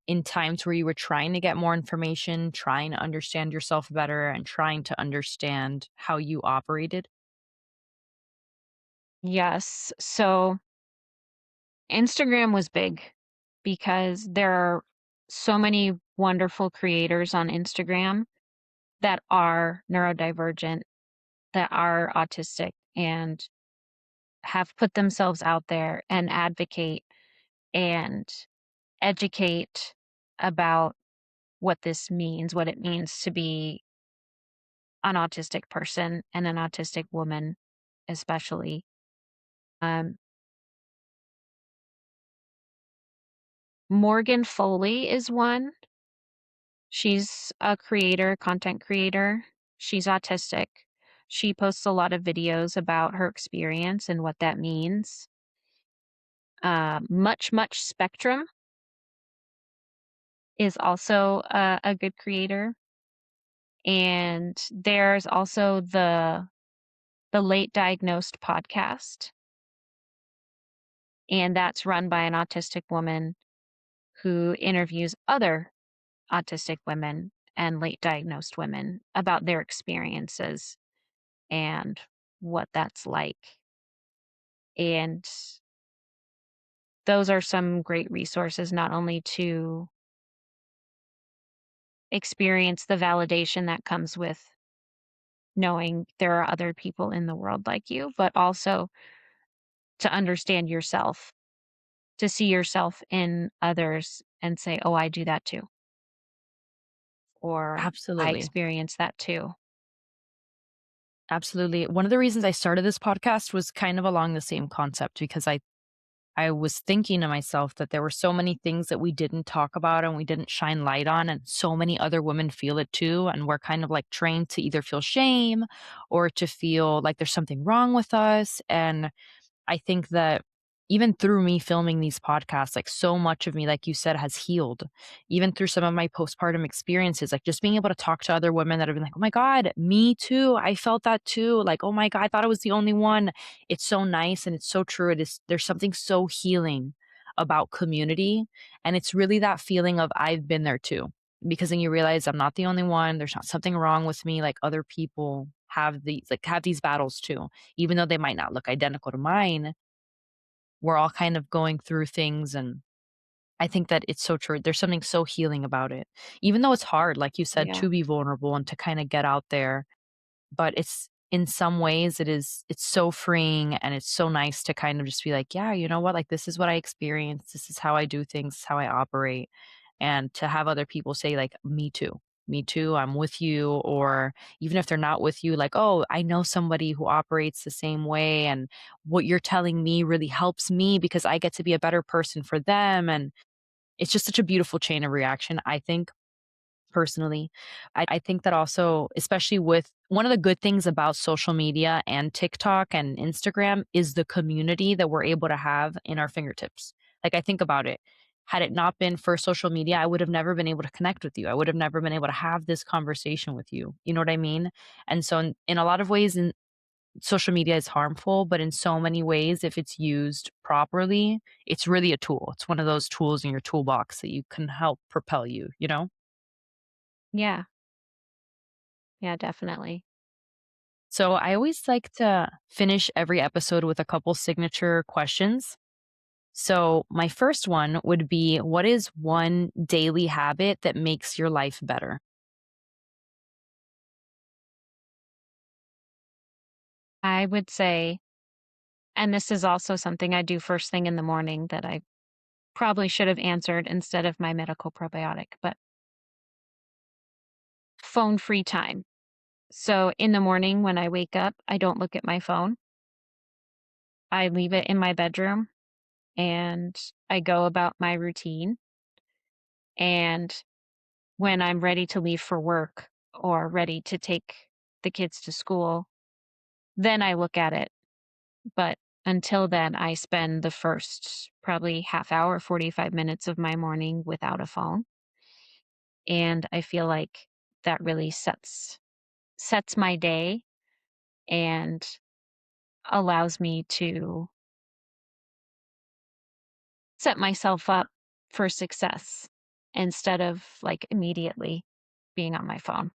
in times where you were trying to get more information, trying to understand yourself better, and trying to understand how you operated? Yes. So Instagram was big because there are so many wonderful creators on Instagram that are neurodivergent, that are autistic, and have put themselves out there and advocate and educate about what this means, what it means to be an autistic person and an autistic woman, especially. Um, Morgan Foley is one. She's a creator, content creator. She's autistic. She posts a lot of videos about her experience and what that means. Much Spectrum is also a good creator. And there's also the Late Diagnosed podcast, and that's run by an autistic woman who interviews other autistic women and late diagnosed women about their experiences and what that's like. And those are some great resources, not only to experience the validation that comes with knowing there are other people in the world like you, but also to understand yourself, to see yourself in others and say, oh, I do that too, or I Absolutely. experience that too. Absolutely. One of the reasons I started this podcast was kind of along the same concept, because I was thinking to myself that there were so many things that we didn't talk about and we didn't shine light on, and so many other women feel it too. And we're kind of like trained to either feel shame or to feel like there's something wrong with us. And I think that even through me filming these podcasts, like, so much of me, like you said, has healed. Even through some of my postpartum experiences, like just being able to talk to other women that have been like, oh my God, me too. I felt that too. Like, oh my God, I thought I was the only one. It's so nice and it's so true. It is, there's something so healing about community. And it's really that feeling of I've been there too. Because then you realize I'm not the only one. There's not something wrong with me. Like, other people have these battles too, even though they might not look identical to mine. We're all kind of going through things, and I think that it's so true. There's something so healing about it. Even though it's hard, like you said, Yeah. to be vulnerable and to kinda get out there, but it's, in some ways, it's so freeing, and it's so nice to kind of just be like, "Yeah, you know what? Like, this is what I experience. This is how I do things. This is how I operate." And to have other people say, like, "Me too. Me too. I'm with you," or even if they're not with you, like, "Oh, I know somebody who operates the same way, and what you're telling me really helps me because I get to be a better person for them." And it's just such a beautiful chain of reaction, I think, personally. I think that also, especially with one of the good things about social media and TikTok and Instagram, is the community that we're able to have in our fingertips. Like, I think about it. Had it not been for social media, I would have never been able to connect with you. I would have never been able to have this conversation with you. You know what I mean? And so, in a lot of ways, social media is harmful, but in so many ways, if it's used properly, it's really a tool. It's one of those tools in your toolbox that you can help propel you, you know? Yeah. Yeah, definitely. So I always like to finish every episode with a couple signature questions. So my first one would be, what is one daily habit that makes your life better? I would say, and this is also something I do first thing in the morning that I probably should have answered instead of my medical probiotic, but phone free time. So in the morning when I wake up, I don't look at my phone. I leave it in my bedroom and I go about my routine. And when I'm ready to leave for work or ready to take the kids to school, then I look at it. But until then, I spend the first probably half hour, 45 minutes of my morning without a phone. And I feel like that really sets my day and allows me to set myself up for success instead of like immediately being on my phone.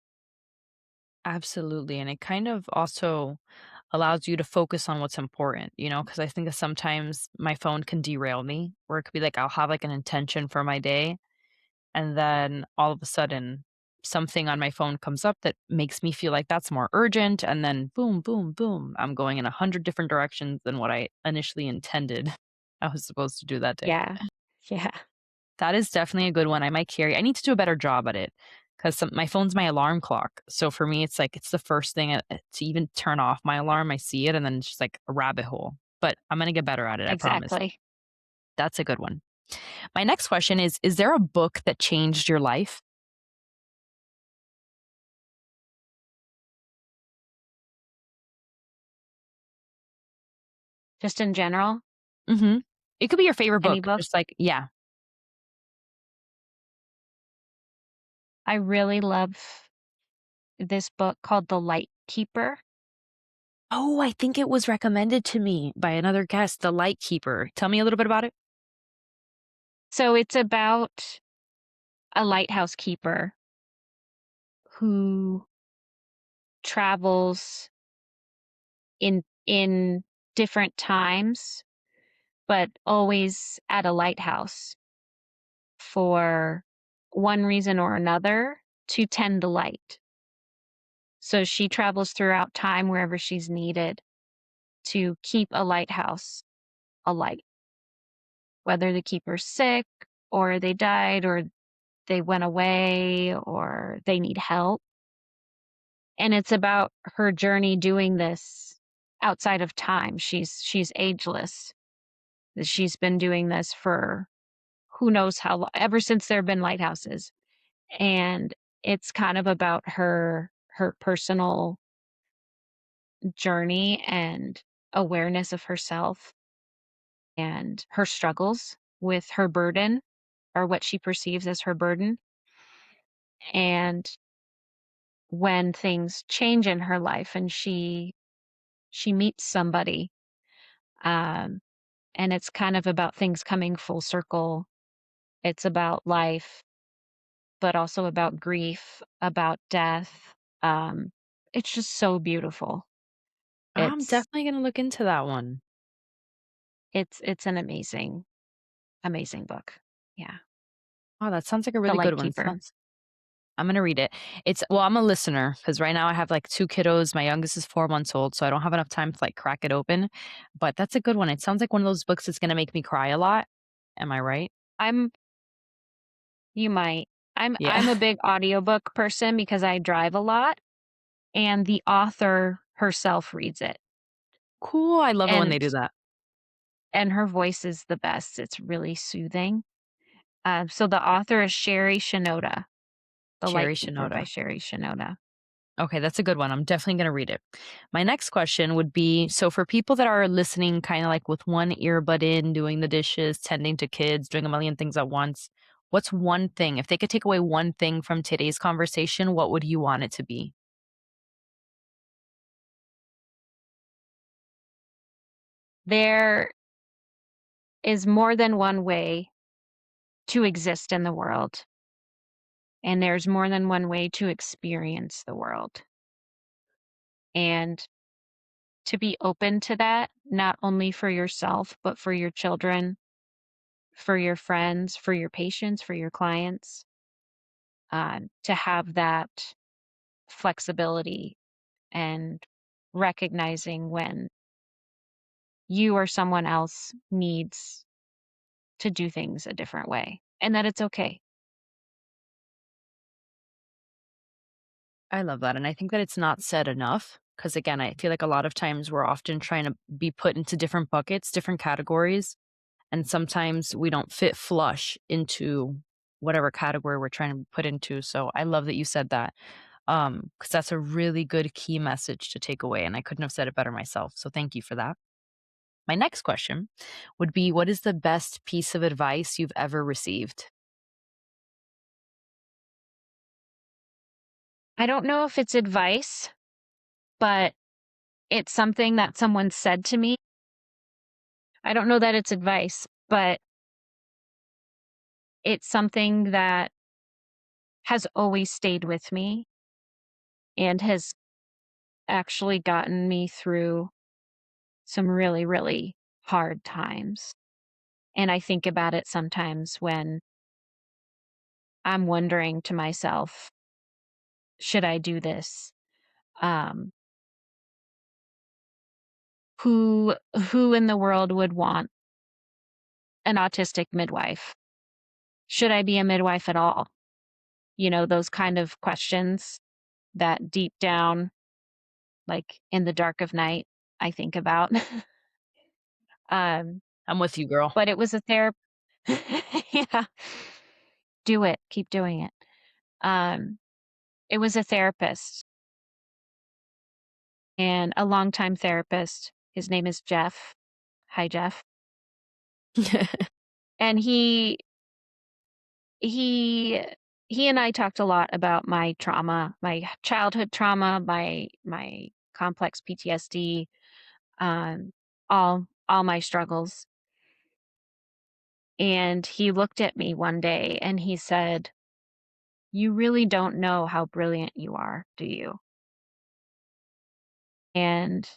Absolutely, and it kind of also allows you to focus on what's important, because I think that sometimes my phone can derail me, where it could be like I'll have, like, an intention for my day, and then all of a sudden, something on my phone comes up that makes me feel like that's more urgent, and then boom, boom, boom, I'm going in 100 different directions than what I initially intended I was supposed to do that day. Yeah. Yeah. That is definitely a good one. I need to do a better job at it because my phone's my alarm clock. So for me, it's like it's the first thing to even turn off my alarm. I see it and then it's just like a rabbit hole. But I'm gonna get better at it. I promise. Exactly. That's a good one. My next question is there a book that changed your life? Just in general, Hmm. It could be your favorite any book. book. Just like, yeah. I really love this book called The Light Keeper. Oh, I think it was recommended to me by another guest, The Light Keeper. Tell me a little bit about it. So it's about a lighthouse keeper who travels in different times, but always at a lighthouse for one reason or another to tend the light. So she travels throughout time wherever she's needed to keep a lighthouse alight, whether the keeper's sick or they died or they went away or they need help. And it's about her journey doing this outside of time. She's ageless. She's been doing this for who knows how long, ever since there have been lighthouses. And it's kind of about her personal journey and awareness of herself and her struggles with her burden or what she perceives as her burden. And when things change in her life and she meets somebody, um, and it's kind of about things coming full circle. It's about life, but also about grief, about death. Um, it's just so beautiful. I'm It's definitely gonna look into that one. it's an amazing book. Yeah. Oh, that sounds like a The really good Light one. Keeper. I'm gonna read it. I'm a listener because right now I have like 2 kiddos. My youngest is 4 months old, so I don't have enough time to like crack it open. But that's a good one. It sounds like one of those books that's gonna make me cry a lot. Am I right? I'm you might. I'm Yeah. a big audiobook person because I drive a lot and the author herself reads it. Cool. I love it when And they do that. her voice is the best. It's really soothing. So the author is Sherry Shinoda, The Cherry Lightkeeper by Shinoda. Sherry Shinoda. Okay, that's a good one. I'm definitely gonna read it. My next question would be, so for people that are listening kind of like with one earbud in, doing the dishes, tending to kids, doing a million things at once, what's one thing? If they could take away one thing from today's conversation, what would you want it to be? There is more than one way to exist in the world, and there's more than one way to experience the world. And to be open to that, not only for yourself, but for your children, for your friends, for your patients, for your clients, to have that flexibility and recognizing when you or someone else needs to do things a different way and that it's okay. I love that, and I think that it's not said enough. Because again, I feel like a lot of times we're often trying to be put into different buckets, different categories, and sometimes we don't fit flush into whatever category we're trying to be put into, so I love that you said that, because that's a really good key message to take away, and I couldn't have said it better myself, so thank you for that. My next question would be, what is the best piece of advice you've ever received? I don't know if it's advice, but it's something that someone said to me. I don't know that it's advice, but it's something that has always stayed with me and has actually gotten me through some really, really hard times. And I think about it sometimes when I'm wondering to myself, should I do this? Um, who in the world would want an autistic midwife? Should I be a midwife at all? You know, those kind of questions that deep down, like in the dark of night, I think about. um, I'm with you, girl. but it was a therapy. Yeah, do it. Keep doing it. Um, it was a therapist and a longtime therapist. His name is Jeff. Hi, Jeff. And he he and I talked a lot about my trauma, my childhood trauma, my complex PTSD, um, all my struggles. And he looked at me one day and he said, "You really don't know how brilliant you are, do you?" And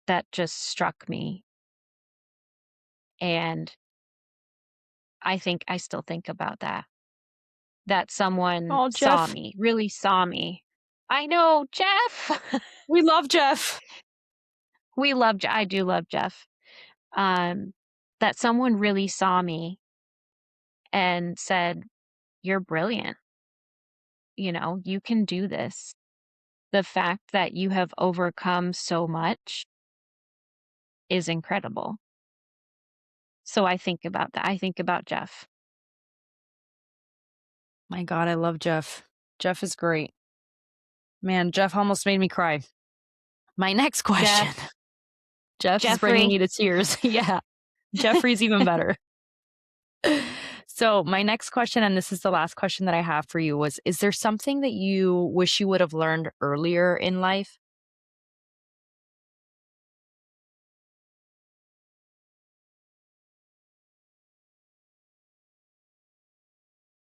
that just struck me. And I still think about that. That someone Oh, saw Jeff. me, really saw me. I know, Jeff. We love Jeff. I do love Jeff. Um, that someone really saw me and said, "You're brilliant. You know, you can do this." The fact that you have overcome so much is incredible. So I think about that. I think about Jeff. My god, I love Jeff. Jeff is great. Man, Jeff almost made me cry. My next question. Jeff, Jeff is bringing Jeffrey, me to tears. Yeah, Jeffrey's even better. So, my next question, and this is the last question that I have for you, was, is there something that you wish you would have learned earlier in life?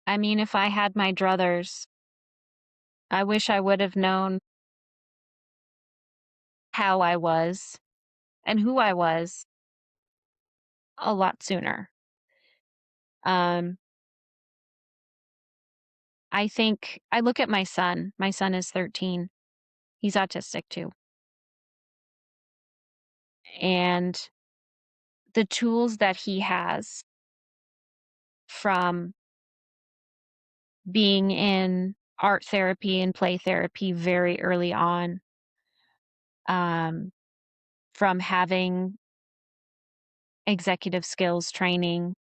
I mean, if I had my druthers, I wish I would have known how I was and who I was a lot sooner. Um, I think I look at my son. My son is 13. He's autistic too. And the tools that he has from being in art therapy and play therapy very early on, um, from having executive skills training,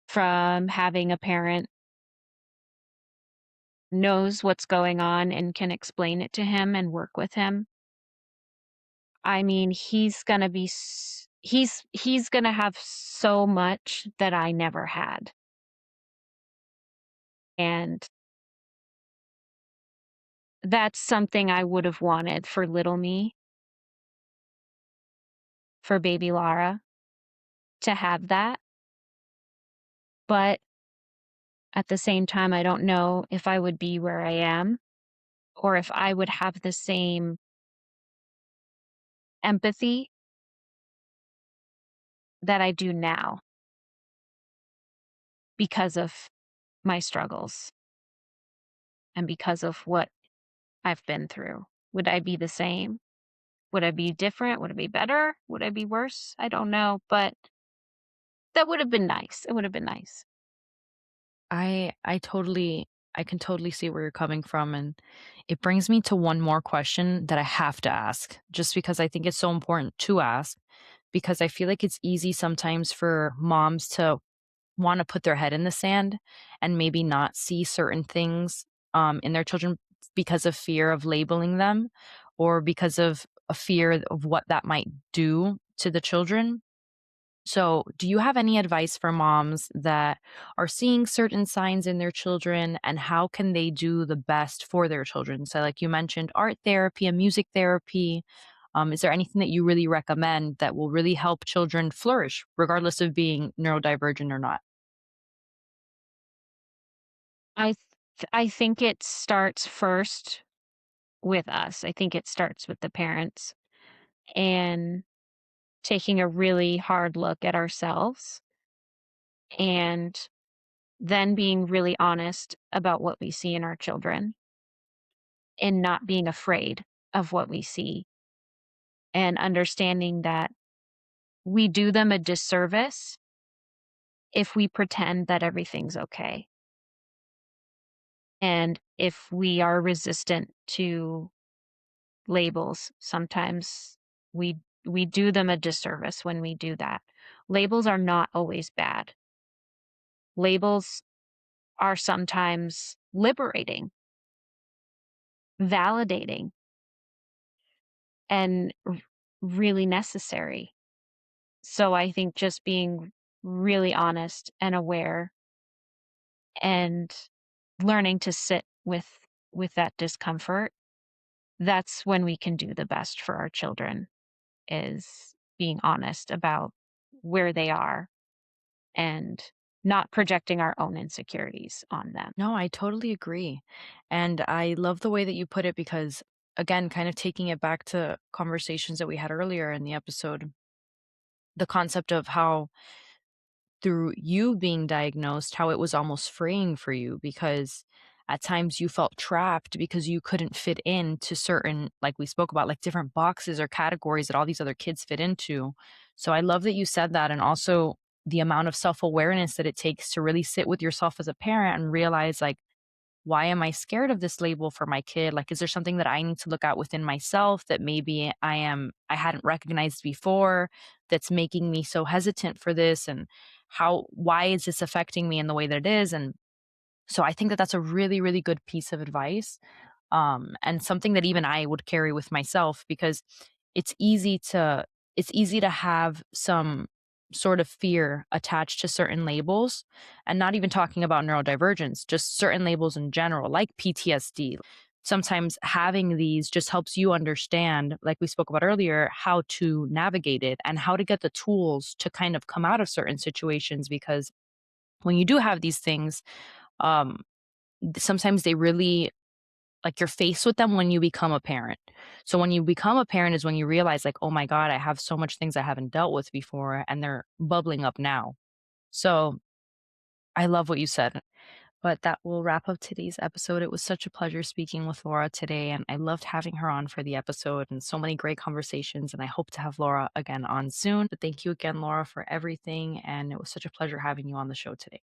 from having a parent knows what's going on and can explain it to him and work with him. I mean, he's going to have so much that I never had. And that's something I would have wanted for little me, for baby Lara to have that. But at the same time, I don't know if I would be where I am or if I would have the same empathy that I do now because of my struggles and because of what I've been through. Would I be the same? Would I be different? Would it be better? Would I be worse? I don't know, but that would have been nice. It would have been nice. I can totally see where you're coming from, and it brings me to one more question that I have to ask, just because I think it's so important to ask, because I feel like it's easy sometimes for moms to wanna put their head in the sand and maybe not see certain things, in their children because of fear of labeling them or because of a fear of what that might do to the children. So, do you have any advice for moms that are seeing certain signs in their children, and how can they do the best for their children? So, like you mentioned, art therapy and music therapy. Is there anything that you really recommend that will really help children flourish, regardless of being neurodivergent or not? I think it starts first with us. I think it starts with the parents and taking a really hard look at ourselves and then being really honest about what we see in our children and not being afraid of what we see and understanding that we do them a disservice if we pretend that everything's okay. And if we are resistant to labels, sometimes we do them a disservice when we do that. Labels are not always bad. Labels are sometimes liberating, validating, and really necessary. So I think just being really honest and aware and learning to sit with that discomfort, that's when we can do the best for our children, is being honest about where they are and not projecting our own insecurities on them. No, I totally agree. And I love the way that you put it because, again, kind of taking it back to conversations that we had earlier in the episode, the concept of how through you being diagnosed, how it was almost freeing for you because at times you felt trapped because you couldn't fit into certain, like we spoke about, like different boxes or categories that all these other kids fit into. So I love that you said that. And also the amount of self awareness that it takes to really sit with yourself as a parent and realize, like, why am I scared of this label for my kid? Like, is there something that I need to look at within myself that maybe I hadn't recognized before that's making me so hesitant for this? And why is this affecting me in the way that it is? And so I think that that's a really, really good piece of advice, and something that even I would carry with myself because it's easy to it's easy to have some sort of fear attached to certain labels, and not even talking about neurodivergence, just certain labels in general, like PTSD. Sometimes having these just helps you understand, like we spoke about earlier, how to navigate it and how to get the tools to kind of come out of certain situations because when you do have these things, um, sometimes they really like, you're faced with them when you become a parent. So when you become a parent is when you realize, like, "Oh my god, I have so much things I haven't dealt with before, and they're bubbling up now." So, I love what you said. But that will wrap up today's episode. It was such a pleasure speaking with Laura today, and I loved having her on for the episode and so many great conversations, and I hope to have Laura again on soon. But thank you again, Laura, for everything, and it was such a pleasure having you on the show today.